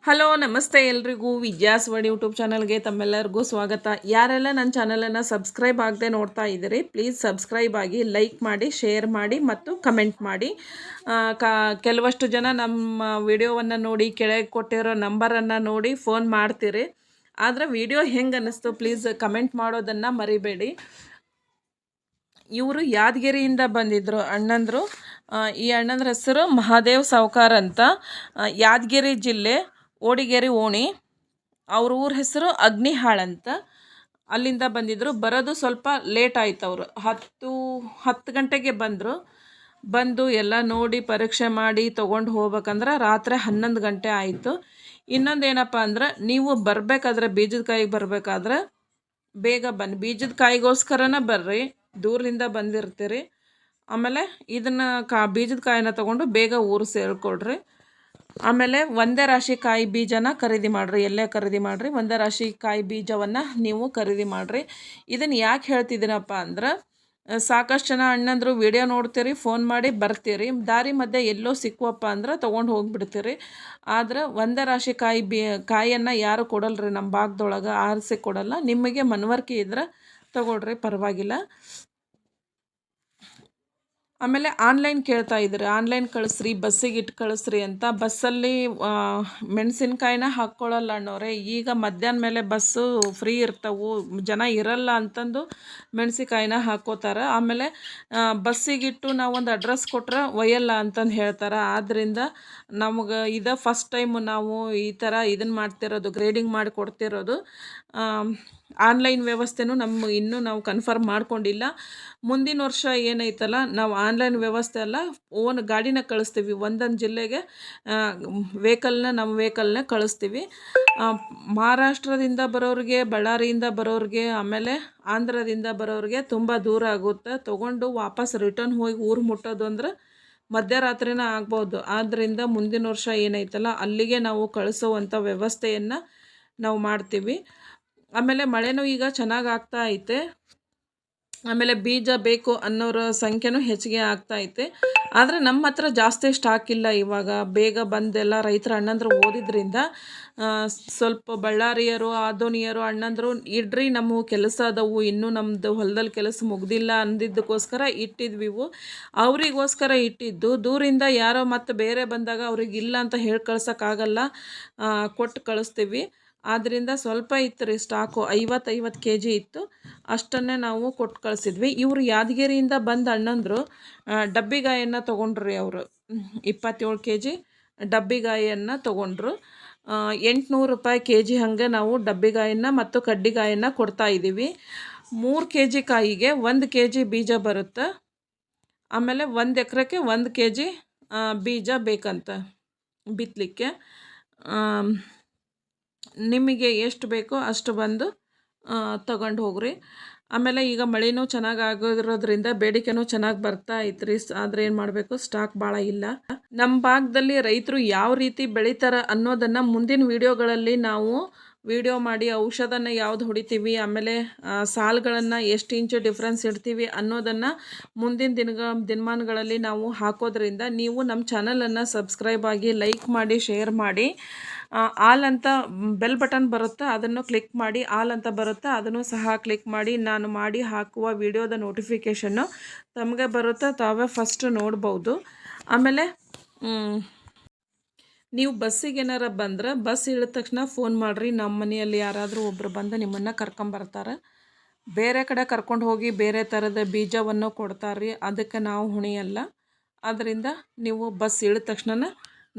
Hello ನಮಸ್ತೆ ಎಲ್ರಿಗೂ Vidya's word YouTube ಚಾನಲ್ಗೆ ತಮ್ಮೆಲ್ಲರಿಗೂ ಸ್ವಾಗತ. ಯಾರೆಲ್ಲ ನನ್ನ ಚಾನಲನ್ನು ಸಬ್ಸ್ಕ್ರೈಬ್ ಆಗದೆ ನೋಡ್ತಾ ಇದ್ದೀರಿ, ಪ್ಲೀಸ್ ಸಬ್ಸ್ಕ್ರೈಬ್ ಆಗಿ, ಲೈಕ್ ಮಾಡಿ, ಶೇರ್ ಮಾಡಿ ಮತ್ತು ಕಮೆಂಟ್ ಮಾಡಿ. ಕೆಲವಷ್ಟು ಜನ ನಮ್ಮ ವಿಡಿಯೋವನ್ನು ನೋಡಿ ಕೆಳಗೆ ಕೊಟ್ಟಿರೋ ನಂಬರನ್ನು ನೋಡಿ ಫೋನ್ ಮಾಡ್ತೀರಿ. ಆದರೆ ವಿಡಿಯೋ ಹೆಂಗೆ ಅನ್ನಿಸ್ತು ಪ್ಲೀಸ್ ಕಮೆಂಟ್ ಮಾಡೋದನ್ನು ಮರಿಬೇಡಿ. ಇವರು ಯಾದಗಿರಿಯಿಂದ ಬಂದಿದ್ದರು ಅಣ್ಣಂದರು. ಈ ಅಣ್ಣಂದ್ರ ಹೆಸರು ಮಹಾದೇವ್ ಸಾವ್ಕಾರ್ ಅಂತ, ಯಾದಗಿರಿ ಜಿಲ್ಲೆ ಓಡಿಗೆರೆ ಓಣಿ. ಅವ್ರ ಊರ ಹೆಸರು ಅಗ್ನಿಹಾಳ್ ಅಂತ. ಅಲ್ಲಿಂದ ಬಂದಿದ್ದರು. ಬರೋದು ಸ್ವಲ್ಪ ಲೇಟ್ ಆಯ್ತು. ಅವರು 10 ಗಂಟೆಗೆ ಬಂದು ಎಲ್ಲ ನೋಡಿ ಪರೀಕ್ಷೆ ಮಾಡಿ ತೊಗೊಂಡು ಹೋಗ್ಬೇಕಂದ್ರೆ ರಾತ್ರಿ 11 ಗಂಟೆ ಆಯಿತು. ಇನ್ನೊಂದೇನಪ್ಪ ಅಂದ್ರೆ, ನೀವು ಬರಬೇಕಾದ್ರೆ ಬೀಜದ ಕಾಯಿಗೆ ಬರಬೇಕಾದ್ರೆ ಬೇಗ ಬನ್ನಿ. ಬೀಜದ ಕಾಯಿಗೋಸ್ಕರನೇ ಬರ್ರಿ, ದೂರದಿಂದ ಬಂದಿರ್ತೀರಿ. ಆಮೇಲೆ ಇದನ್ನು ಬೀಜದ ಕಾಯಿನ ತೊಗೊಂಡು ಬೇಗ ಊರು ಸೇರಿಕೊಡ್ರಿ. ಆಮೇಲೆ ಒಂದೇ ರಾಶಿ ಕಾಯಿ ಬೀಜನ ಖರೀದಿ ಮಾಡಿರಿ. ಎಲ್ಲೇ ಖರೀದಿ ಮಾಡಿರಿ, ಒಂದೇ ರಾಶಿ ಕಾಯಿ ಬೀಜವನ್ನು ನೀವು ಖರೀದಿ ಮಾಡಿರಿ. ಇದನ್ನು ಯಾಕೆ ಹೇಳ್ತಿದ್ದೀನಪ್ಪ ಅಂದ್ರೆ, ಸಾಕಷ್ಟು ಜನ ಅಣ್ಣಂದರು ವಿಡಿಯೋ ನೋಡ್ತೀರಿ, ಫೋನ್ ಮಾಡಿ ಬರ್ತೀರಿ, ದಾರಿ ಮಧ್ಯೆ ಎಲ್ಲೋ ಸಿಕ್ಕುವಪ್ಪ ಅಂದ್ರೆ ತೊಗೊಂಡು ಹೋಗಿಬಿಡ್ತೀರಿ. ಆದ್ರೆ ಒಂದೇ ರಾಶಿ ಕಾಯಿಯನ್ನು ಯಾರು ಕೊಡಲ್ರಿ ನಮ್ಮ ಭಾಗದೊಳಗೆ, ಆರಿಸಿ ಕೊಡಲ್ಲ. ನಿಮಗೆ ಮನವರಿಕೆ ಇದ್ರೆ ತೊಗೊಳ್ರಿ, ಪರವಾಗಿಲ್ಲ. ಆಮೇಲೆ ಆನ್ಲೈನ್ ಕೇಳ್ತಾ ಇದ್ರಿ, ಆನ್ಲೈನ್ ಕಳಿಸ್ರಿ, ಬಸ್ಸಿಗೆ ಇಟ್ಟು ಕಳಿಸ್ರಿ ಅಂತ. ಬಸ್ಸಲ್ಲಿ ಮೆಣಸಿನ್ಕಾಯಿನ ಹಾಕ್ಕೊಳ್ಳಲ್ಲ ಅಣ್ಣವ್ರೆ. ಈಗ ಮಧ್ಯಾಹ್ನ ಮೇಲೆ ಬಸ್ಸು ಫ್ರೀ ಇರ್ತವೆ, ಜನ ಇರಲ್ಲ ಅಂತಂದು ಮೆಣಸಿನ್ಕಾಯಿನ ಹಾಕ್ಕೋತಾರೆ. ಆಮೇಲೆ ಬಸ್ಸಿಗಿಟ್ಟು ನಾವೊಂದು ಅಡ್ರೆಸ್ ಕೊಟ್ರೆ ಒಯ್ಯಲ್ಲ ಅಂತಂದು ಹೇಳ್ತಾರೆ. ಆದ್ದರಿಂದ ನಮ್ಗೆ ಇದು ಫಸ್ಟ್ ಟೈಮು ನಾವು ಈ ಥರ ಇದನ್ನು ಮಾಡ್ತಿರೋದು, ಗ್ರೇಡಿಂಗ್ ಮಾಡಿ ಕೊಡ್ತಿರೋದು. ಆನ್ಲೈನ್ ವ್ಯವಸ್ಥೆನೂ ಇನ್ನೂ ನಾವು ಕನ್ಫರ್ಮ್ ಮಾಡ್ಕೊಂಡಿಲ್ಲ. ಮುಂದಿನ ವರ್ಷ ಏನೈತಲ್ಲ, ನಾವು ಆನ್ಲೈನ್ ವ್ಯವಸ್ಥೆ ಅಲ್ಲ, ಓನ್ ಗಾಡಿನ ಕಳಿಸ್ತೀವಿ. ಒಂದೊಂದು ಜಿಲ್ಲೆಗೆ ನಮ್ಮ ವೆಹಿಕಲ್ನ ಕಳಿಸ್ತೀವಿ. ಮಹಾರಾಷ್ಟ್ರದಿಂದ ಬರೋರಿಗೆ, ಬಳ್ಳಾರಿಯಿಂದ ಬರೋರಿಗೆ, ಆಮೇಲೆ ಆಂಧ್ರದಿಂದ ಬರೋರಿಗೆ ತುಂಬ ದೂರ ಆಗುತ್ತೆ. ತೊಗೊಂಡು ವಾಪಸ್ ರಿಟರ್ನ್ ಹೋಗಿ ಊರು ಮುಟ್ಟೋದು ಅಂದ್ರೆ ಮಧ್ಯರಾತ್ರಿನ ಆಗ್ಬೋದು. ಆದ್ದರಿಂದ ಮುಂದಿನ ವರ್ಷ ಏನೈತಲ್ಲ ಅಲ್ಲಿಗೆ ನಾವು ಕಳಿಸೋವಂಥ ವ್ಯವಸ್ಥೆಯನ್ನು ನಾವು ಮಾಡ್ತೀವಿ. ಆಮೇಲೆ ಮಳೆನೂ ಈಗ ಚೆನ್ನಾಗಿ ಆಗ್ತಾ ಐತೆ. ಆಮೇಲೆ ಬೀಜ ಬೇಕು ಅನ್ನೋರ ಸಂಖ್ಯೆನೂ ಹೆಚ್ಚಿಗೆ ಆಗ್ತಾ ಐತೆ. ಆದರೆ ನಮ್ಮ ಹತ್ರ ಜಾಸ್ತಿ ಸ್ಟಾಕ್ ಇಲ್ಲ ಇವಾಗ. ಬೇಗ ಬಂದೆಲ್ಲ ರೈತರ ಅಣ್ಣಂದರು ಓದಿದ್ರಿಂದ ಸ್ವಲ್ಪ ಬಳ್ಳಾರಿಯರು, ಆದೋನಿಯರು ಅಣ್ಣಂದರು ಇಡ್ರಿ, ನಮ್ಮ ಕೆಲಸ ಅದವು, ಇನ್ನೂ ನಮ್ಮದು ಹೊಲದಲ್ಲಿ ಕೆಲಸ ಮುಗ್ದಿಲ್ಲ ಅಂದಿದ್ದಕ್ಕೋಸ್ಕರ ಇಟ್ಟಿದ್ವಿವು. ಅವರಿಗೋಸ್ಕರ ಇಟ್ಟಿದ್ದು. ದೂರಿಂದ ಯಾರೋ ಮತ್ತು ಬೇರೆ ಬಂದಾಗ ಅವ್ರಿಗೆ ಇಲ್ಲ ಅಂತ ಹೇಳಿ ಕಳ್ಸೋಕ್ಕಾಗಲ್ಲ, ಕೊಟ್ಟು ಕಳಿಸ್ತೀವಿ. ಆದ್ದರಿಂದ ಸ್ವಲ್ಪ ಇತ್ತು ರೀ ಸ್ಟಾಕು, 50 ಕೆ ಜಿ ಇತ್ತು. ಅಷ್ಟನ್ನೇ ನಾವು ಕೊಟ್ಟು ಕಳಿಸಿದ್ವಿ. ಇವರು ಯಾದಗಿರಿಯಿಂದ ಬಂದು ಅಣ್ಣಂದರು ಡಬ್ಬಿಗಾಯನ್ನು ತೊಗೊಂಡ್ರಿ. ಅವರು 27 ಕೆ ಜಿ ಡಬ್ಬಿಗಾಯನ್ನು ತೊಗೊಂಡ್ರು. 800 ರೂಪಾಯಿ ಕೆ ಜಿ ಹಾಗೆ ನಾವು ಡಬ್ಬಿಗಾಯನ್ನು ಮತ್ತು ಕಡ್ಡಿಗಾಯನ್ನು ಕೊಡ್ತಾಯಿದ್ದೀವಿ. 3 ಕೆ ಜಿ ಕಾಯಿಗೆ 1 ಕೆ ಜಿ ಬೀಜ ಬರುತ್ತೆ. ಆಮೇಲೆ 1 ಎಕರೆಗೆ 1 ಕೆ ಜಿ ಬೀಜ ಬೇಕಂತ ಬಿತ್ತಲಿಕ್ಕೆ. ನಿಮಗೆ ಎಷ್ಟು ಬೇಕೋ ಅಷ್ಟು ಬಂದು ತಗೊಂಡು ಹೋಗ್ರಿ. ಆಮೇಲೆ ಈಗ ಮಳೆನೂ ಚೆನ್ನಾಗಿ ಆಗೋದ್ರಿಂದ ಬೇಡಿಕೆನೂ ಚೆನ್ನಾಗಿ ಬರ್ತಾ ಐತ್ರಿ. ಆದರೆ ಏನು ಮಾಡಬೇಕು, ಸ್ಟಾಕ್ ಭಾಳ ಇಲ್ಲ. ನಮ್ಮ ಭಾಗದಲ್ಲಿ ರೈತರು ಯಾವ ರೀತಿ ಬೆಳೀತಾರೆ ಅನ್ನೋದನ್ನು ಮುಂದಿನ ವೀಡಿಯೋಗಳಲ್ಲಿ ನಾವು ವಿಡಿಯೋ ಮಾಡಿ, ಔಷಧನ ಯಾವ್ದು ಹೊಡಿತೀವಿ, ಆಮೇಲೆ ಸಾಲುಗಳನ್ನು ಎಷ್ಟು ಇಂಚು ಡಿಫ್ರೆನ್ಸ್ ಇಡ್ತೀವಿ ಅನ್ನೋದನ್ನು ಮುಂದಿನ ದಿನಮಾನಗಳಲ್ಲಿ ನಾವು ಹಾಕೋದ್ರಿಂದ ನೀವು ನಮ್ಮ ಚಾನಲನ್ನು ಸಬ್ಸ್ಕ್ರೈಬ್ ಆಗಿ, ಲೈಕ್ ಮಾಡಿ, ಶೇರ್ ಮಾಡಿ. ಆಲ್ ಅಂತ ಬೆಲ್ ಬಟನ್ ಬರುತ್ತೆ, ಅದನ್ನು ಕ್ಲಿಕ್ ಮಾಡಿ. ಆಲ್ ಅಂತ ಬರುತ್ತೆ, ಅದನ್ನು ಸಹ ಕ್ಲಿಕ್ ಮಾಡಿ. ನಾನು ಮಾಡಿ ಹಾಕುವ ವಿಡಿಯೋದ ನೋಟಿಫಿಕೇಷನ್ನು ತಮಗೆ ಬರುತ್ತೆ, ತಾವೇ ಫಸ್ಟ್ ನೋಡ್ಬೋದು. ಆಮೇಲೆ ನೀವು ಬಸ್ಸಿಗೆ ಏನಾರ ಬಂದ್ರೆ, ಬಸ್ ಇಳಿದ ತಕ್ಷಣ ಫೋನ್ ಮಾಡಿರಿ. ನಮ್ಮ ಮನೆಯಲ್ಲಿ ಯಾರಾದರೂ ಒಬ್ಬರು ಬಂದು ನಿಮ್ಮನ್ನು ಕರ್ಕೊಂಬರ್ತಾರೆ. ಬೇರೆ ಕಡೆ ಕರ್ಕೊಂಡು ಹೋಗಿ ಬೇರೆ ಥರದ ಬೀಜವನ್ನು ಕೊಡ್ತಾರೆ, ಅದಕ್ಕೆ ನಾವು ಹೊಣೆಯಲ್ಲ. ಆದ್ದರಿಂದ ನೀವು ಬಸ್ ಇಳಿದ ತಕ್ಷಣ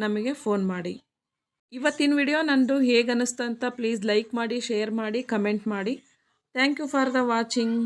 ನಮಗೆ ಫೋನ್ ಮಾಡಿ. ಇವತ್ತಿನ ವಿಡಿಯೋ ನಂದು ಹೇಗೆ ಅನ್ನಿಸ್ತು ಅಂತ ಪ್ಲೀಸ್ ಲೈಕ್ ಮಾಡಿ, ಶೇರ್ ಮಾಡಿ, ಕಮೆಂಟ್ ಮಾಡಿ. Thank you for the watching.